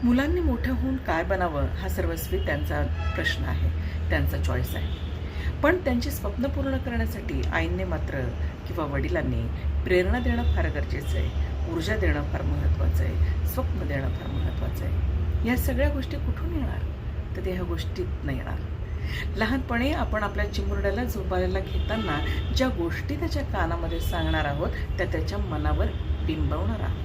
मुलांनी मोठं होऊन काय बनावं हा सर्वस्वी त्यांचा प्रश्न आहे, त्यांचा चॉईस आहे. पण त्यांची स्वप्न पूर्ण करण्यासाठी आईंनी मात्र किंवा वडिलांनी प्रेरणा देणं फार गरजेचं आहे, ऊर्जा देणं फार महत्त्वाचं आहे, स्वप्न देणं फार महत्त्वाचं आहे. या सगळ्या गोष्टी कुठून येणार? तर ते ह्या गोष्टीत नाही येणार. लहानपणी आपण आपल्या चिमुरड्याला झोपायला घेताना ज्या गोष्टी त्याच्या कानामध्ये सांगणार आहोत त्या त्याच्या मनावर बिंबवणार आहोत.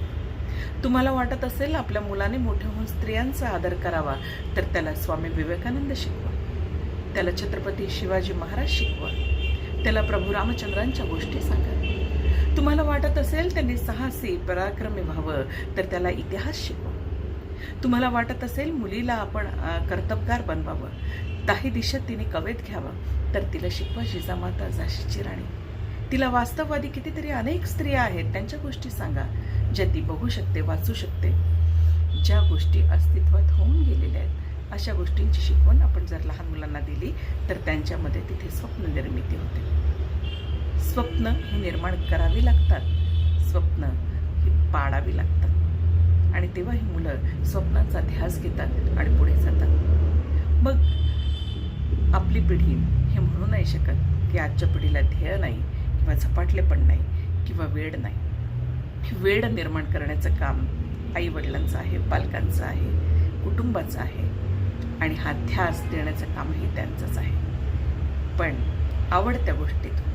तुम्हाला वाटत असेल आपल्या मुलाने मोठे होऊन स्त्रियांचा आदर करावा, तर त्याला स्वामी विवेकानंद शिकवा, त्याला छत्रपती शिवाजी महाराज शिकवा, त्याला प्रभू रामचंद्रांच्या गोष्टी सांगा. तुम्हाला वाटत असेल त्यांनी साहसी पराक्रमी व्हावं, तर त्याला इतिहास शिकवा. तुम्हाला वाटत असेल मुलीला आपण कर्तबगार बनवावं, दाही दिशेत तिने कवेत घ्यावं, तर तिला शिकवा जिजामाता झाशीची राणी. तिला वास्तववादी कितीतरी अनेक स्त्रिया आहेत, त्यांच्या गोष्टी सांगा ज्या ती बघू शकते, वाचू शकते. ज्या गोष्टी अस्तित्वात होऊन गेलेल्या आहेत अशा गोष्टींची शिकवण आपण जर लहान मुलांना दिली तर त्यांच्यामध्ये तिथे स्वप्न निर्मिती होते. स्वप्न ही निर्माण करावी लागतात, स्वप्न ही पाडावी लागतात, आणि तेव्हा ही मुलं स्वप्नांचा ध्यास घेतात आणि पुढे जातात. मग आपली पिढी हे म्हणू नाही शकत की आजच्या पिढीला ध्येय नाही किंवा झपाटले पण नाही किंवा वेळ नाही. वेळ निर्माण करण्याचं काम आईवडिलांचं आहे, पालकांचं आहे, कुटुंबाचं आहे, आणि हा ध्यास देण्याचं कामही त्यांचंच आहे. पण आवडत्या गोष्टीतून,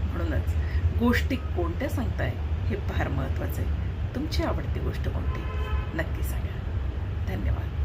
म्हणूनच गोष्टी कोणत्या सांगताय हे फार महत्त्वाचं आहे. तुमची आवडती गोष्ट कोणती नक्की सांगा. धन्यवाद.